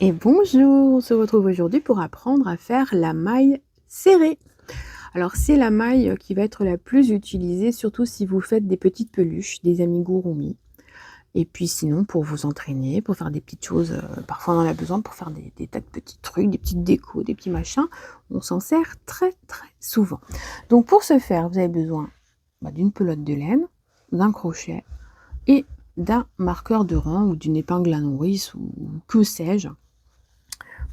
Et bonjour, on se retrouve aujourd'hui pour apprendre à faire la maille serrée. Alors c'est la maille qui va être la plus utilisée, surtout si vous faites des petites peluches, des amigurumi. Et puis sinon pour vous entraîner, pour faire des petites choses, parfois on en a besoin pour faire des tas de petits trucs, des petites décos, des petits machins. On s'en sert très souvent. Donc pour ce faire, vous avez besoin d'une pelote de laine, d'un crochet et d'un marqueur de rang ou d'une épingle à nourrice ou que sais-je.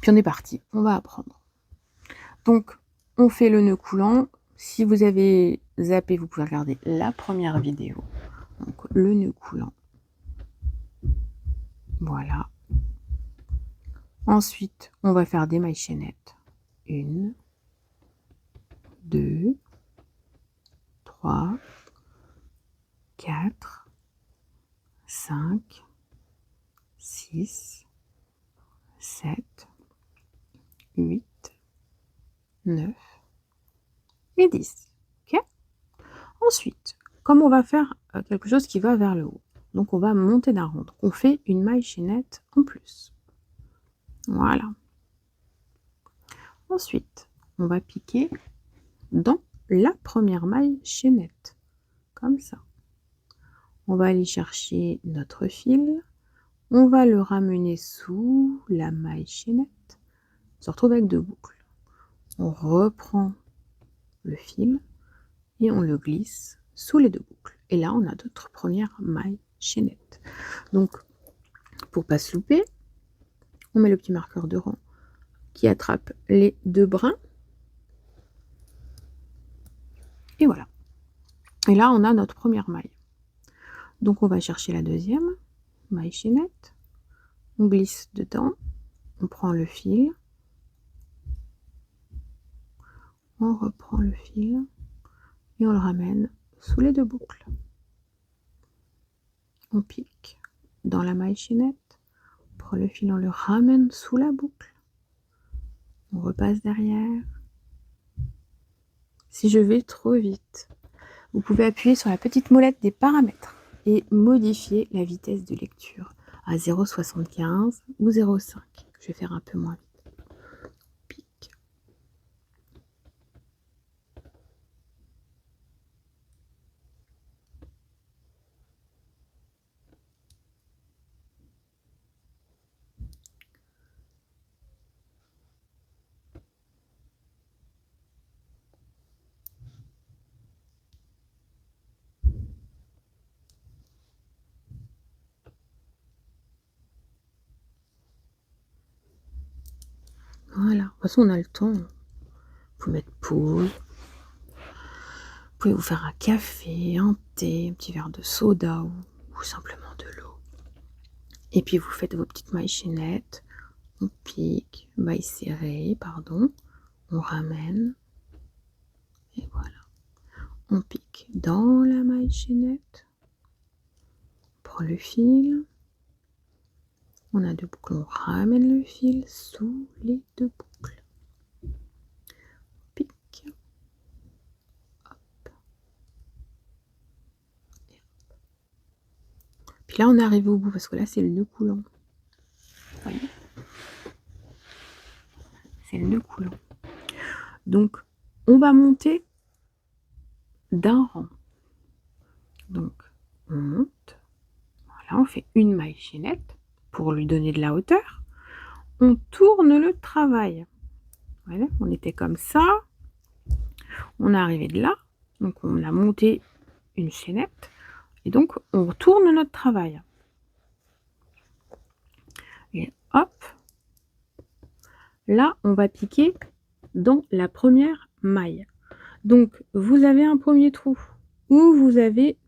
Puis on est parti, on va apprendre. Donc, on fait le nœud coulant. Si vous avez zappé, vous pouvez regarder la première vidéo. Donc, le nœud coulant. Voilà. Ensuite, on va faire des mailles chaînettes. 1, 2, 3, 4, 5, 6, 7, 8, 9 et 10. Ok ? Ensuite, comme on va faire quelque chose qui va vers le haut, donc on va monter d'un rang. Donc on fait une maille chaînette en plus. Voilà. Ensuite, on va piquer dans la première maille chaînette, comme ça. On va aller chercher notre fil, on va le ramener sous la maille chaînette, on se retrouve avec 2 boucles. On reprend le fil et on le glisse sous les 2 boucles. Et là, on a notre première maille chaînette. Donc, pour pas se louper, on met le petit marqueur de rang qui attrape les 2 brins. Et voilà. Et là, on a notre première maille. Donc, on va chercher la deuxième maille chaînette. On glisse dedans. On prend le fil. On reprend le fil. Et on le ramène sous les 2 boucles. On pique dans la maille chaînette. On prend le fil, on le ramène sous la boucle. On repasse derrière. Si je vais trop vite, vous pouvez appuyer sur la petite molette des paramètres et modifier la vitesse de lecture à 0,75 ou 0,5. Je vais faire un peu moins vite. Pique. Voilà. De toute façon, on a le temps. Vous pouvez mettre pause. Vous pouvez vous faire un café, un thé, un petit verre de soda ou simplement de l'eau. Et puis vous faites vos petites mailles chaînettes. On pique, maille serrée, pardon. On ramène. Et voilà. On pique dans la maille chaînette. On prend le fil. On a 2 boucles. On ramène le fil sous les 2 boucles. Pique. Hop. Et hop. Puis là, on arrive au bout parce que là, c'est le nœud coulant. Vous voyez ? C'est le nœud coulant. Donc, on va monter d'un rang. Donc, on monte. Voilà, on fait une maille chaînette pour lui donner de la hauteur. On tourne le travail. Voilà, on était comme ça. On est arrivé de là. Donc, on a monté une chaînette. Et donc, on tourne notre travail. Et hop. Là, on va piquer dans la première maille. Donc, vous avez un premier trou où vous avez,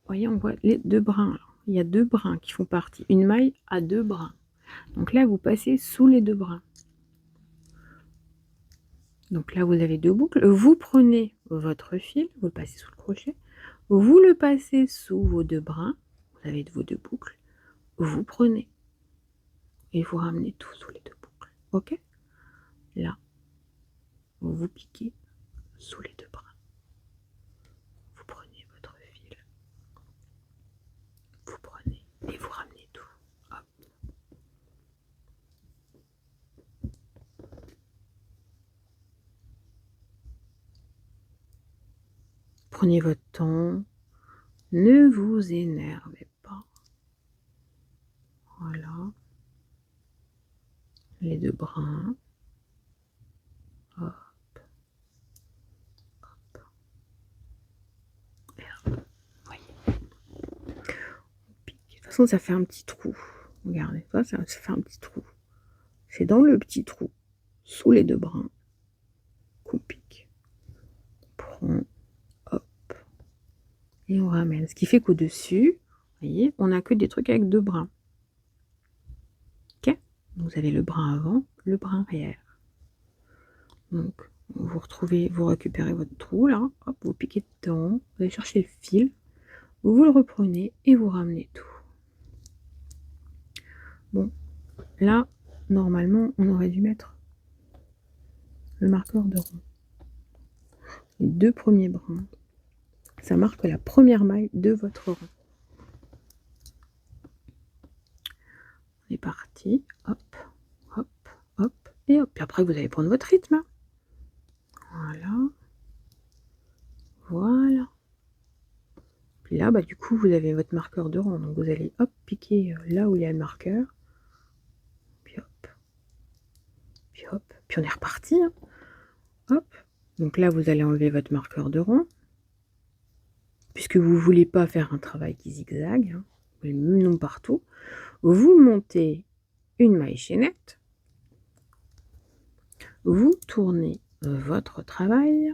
vous voyez, on voit les 2 brins. Il y a 2 brins qui font partie. Une maille à 2 brins. Donc là, vous passez sous les 2 brins. Donc là, vous avez 2 boucles. Vous prenez votre fil, vous le passez sous le crochet. Vous le passez sous vos 2 brins. Vous avez vos 2 boucles. Vous prenez. Et vous ramenez tout sous les 2 boucles. Ok ? Là, vous piquez sous les 2 brins. Vous prenez votre fil. Vous prenez et vous ramenez tout. Hop. Prenez votre temps, ne vous énervez pas. Voilà. Les 2 brins. Hop, hop et hop. Voyez? On pique. De toute façon, ça fait un petit trou. Regardez, ça fait un petit trou. C'est dans le petit trou, sous les 2 brins, qu'on pique. On prend, hop, et on ramène. Ce qui fait qu'au-dessus, vous voyez, on n'a que des trucs avec 2 brins. OK? Vous avez le brin avant, le brin arrière. Donc, vous récupérez votre trou là, hop, vous piquez dedans, vous allez chercher le fil, vous le reprenez et vous ramenez tout. Bon, là, normalement, on aurait dû mettre le marqueur de rond. Les 2 premiers brins, ça marque la première maille de votre rond. On est parti, hop, hop, hop, et hop. Puis après, vous allez prendre votre rythme. Voilà. Voilà. Puis là, bah, du coup, vous avez votre marqueur de rond. Donc, vous allez, hop, piquer là où il y a le marqueur. Puis hop. Puis hop. Puis on est reparti. Hein. Hop. Donc là, vous allez enlever votre marqueur de rond. Puisque vous ne voulez pas faire un travail qui zigzague. Hein. Vous voulez le même nombre partout. Vous montez une maille chaînette. Vous tournez votre travail.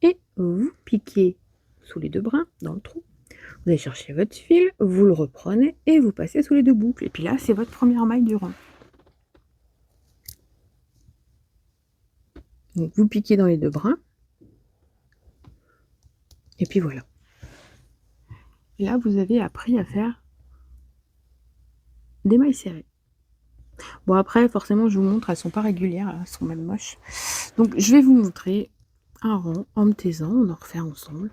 Et vous piquez sous les 2 brins dans le trou. Vous allez chercher votre fil, vous le reprenez et vous passez sous les 2 boucles. Et puis là, c'est votre première maille du rond. Donc vous piquez dans les 2 brins. Et puis voilà. Et là, vous avez appris à faire des mailles serrées. Bon après, forcément, je vous montre, elles sont pas régulières, elles sont même moches. Donc je vais vous montrer un rond en me taisant, on en refait ensemble.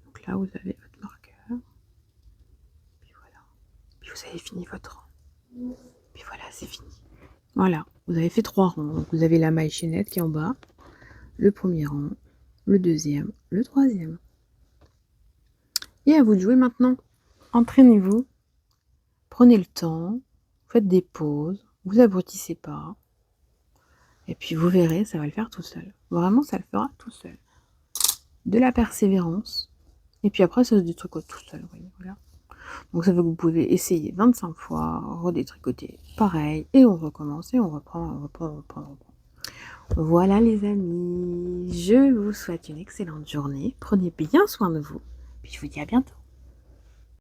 Donc là, vous avez votre marqueur. Puis voilà. Puis vous avez fini votre rang. Puis voilà, c'est fini. Voilà, vous avez fait 3 rangs. Donc vous avez la maille chaînette qui est en bas, le premier rang, le deuxième, le troisième. Et à vous de jouer maintenant. Entraînez-vous, prenez le temps, faites des pauses, vous abrutissez pas. Et puis vous verrez, ça va le faire tout seul. Vraiment, ça le fera tout seul. De la persévérance. Et puis après, ça se détricote tout seul. Vous voyez, voilà. Donc ça veut que vous pouvez essayer 25 fois, redétricoter pareil, et on recommence, et on reprend. Voilà les amis, je vous souhaite une excellente journée, prenez bien soin de vous, puis je vous dis à bientôt.